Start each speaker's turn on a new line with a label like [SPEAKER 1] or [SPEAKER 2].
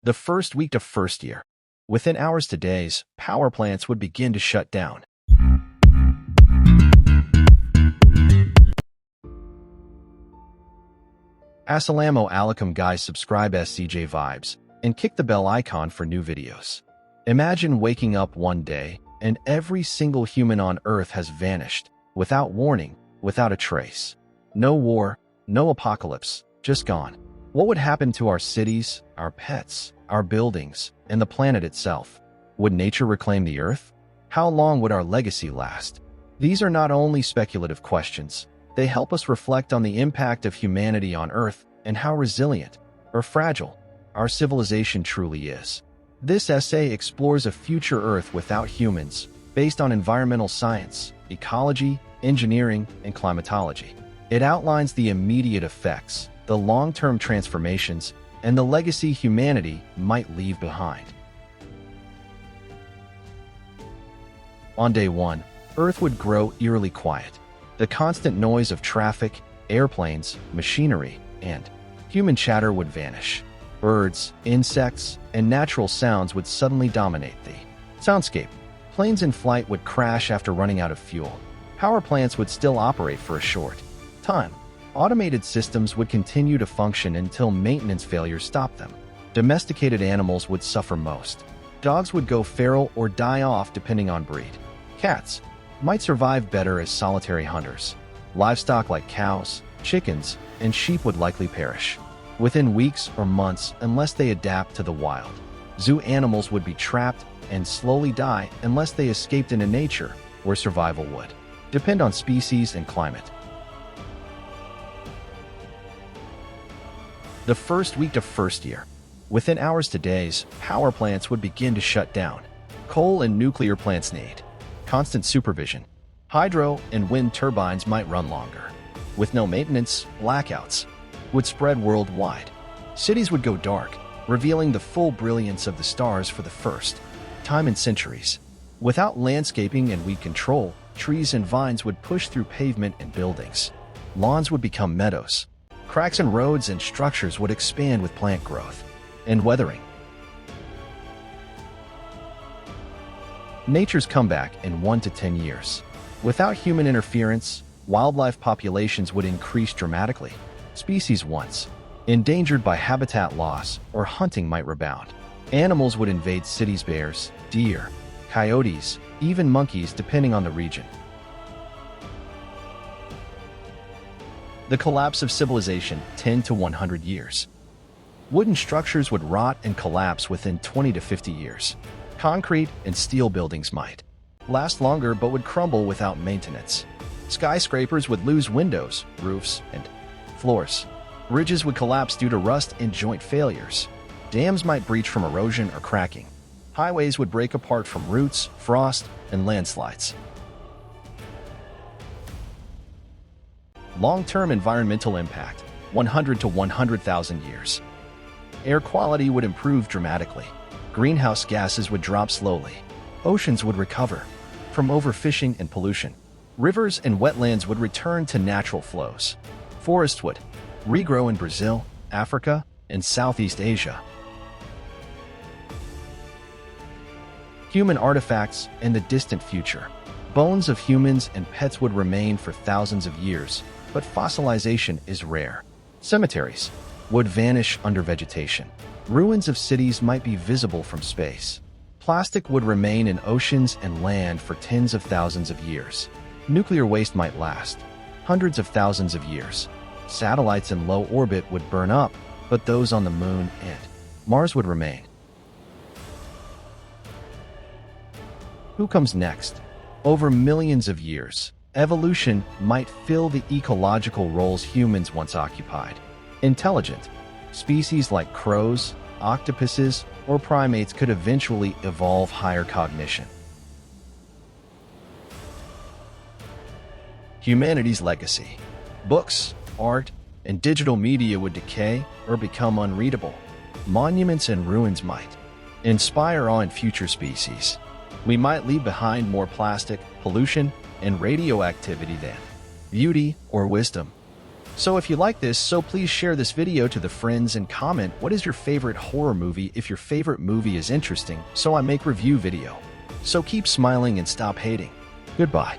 [SPEAKER 1] The first week to first year. Within hours to days, power plants would begin to shut down. Assalamu alaikum guys, subscribe SZJ Vibes and click the bell icon for new videos. Imagine waking up one day and every single human on Earth has vanished, without warning, without a trace. No war, no apocalypse, just gone. What would happen to our cities, our pets, our buildings, and the planet itself? Would nature reclaim the Earth? How long would our legacy last? These are not only speculative questions, they help us reflect on the impact of humanity on Earth and how resilient or fragile our civilization truly is. This essay explores a future Earth without humans, based on environmental science, ecology, engineering, and climatology. It outlines the immediate effects, the long-term transformations, and the legacy humanity might leave behind. On day one, Earth would grow eerily quiet. The constant noise of traffic, airplanes, machinery, and human chatter would vanish. Birds, insects, and natural sounds would suddenly dominate the soundscape. Planes in flight would crash after running out of fuel. Power plants would still operate for a short time. Automated systems would continue to function until maintenance failures stopped them. Domesticated animals would suffer most. Dogs would go feral or die off depending on breed. Cats might survive better as solitary hunters. Livestock like cows, chickens, and sheep would likely perish within weeks or months unless they adapt to the wild. Zoo animals would be trapped and slowly die unless they escaped into nature, where survival would depend on species and climate. The first week to first year. Within hours to days, power plants would begin to shut down. Coal and nuclear plants need constant supervision. Hydro and wind turbines might run longer. With no maintenance, blackouts would spread worldwide. Cities would go dark, revealing the full brilliance of the stars for the first time in centuries. Without landscaping and weed control, trees and vines would push through pavement and buildings. Lawns would become meadows. Cracks in roads and structures would expand with plant growth and weathering. Nature's comeback in 1 to 10 years. Without human interference, wildlife populations would increase dramatically. Species once endangered by habitat loss or hunting might rebound. Animals would invade cities: bears, deer, coyotes, even monkeys depending on the region. The collapse of civilization, 10 to 100 years. Wooden structures would rot and collapse within 20 to 50 years. Concrete and steel buildings might last longer but would crumble without maintenance. Skyscrapers would lose windows, roofs, and floors. Bridges would collapse due to rust and joint failures. Dams might breach from erosion or cracking. Highways would break apart from roots, frost, and landslides. Long-term environmental impact, 100 to 100,000 years. Air quality would improve dramatically. Greenhouse gases would drop slowly. Oceans would recover from overfishing and pollution. Rivers and wetlands would return to natural flows. Forests would regrow in Brazil, Africa, and Southeast Asia. Human artifacts in the distant future. Bones of humans and pets would remain for thousands of years, but fossilization is rare. Cemeteries would vanish under vegetation. Ruins of cities might be visible from space. Plastic would remain in oceans and land for tens of thousands of years. Nuclear waste might last hundreds of thousands of years. Satellites in low orbit would burn up, but those on the Moon and Mars would remain. Who comes next? Over millions of years, evolution might fill the ecological roles humans once occupied. Intelligent species like crows, octopuses, or primates could eventually evolve higher cognition. Humanity's legacy. Books, art, and digital media would decay or become unreadable. Monuments and ruins might inspire awe in future species. We might leave behind more plastic, pollution, and radioactivity than beauty or wisdom. So if you like this, so please share this video to the friends and comment what is your favorite horror movie if your favorite movie is interesting, so I make review video. So keep smiling and stop hating. Goodbye.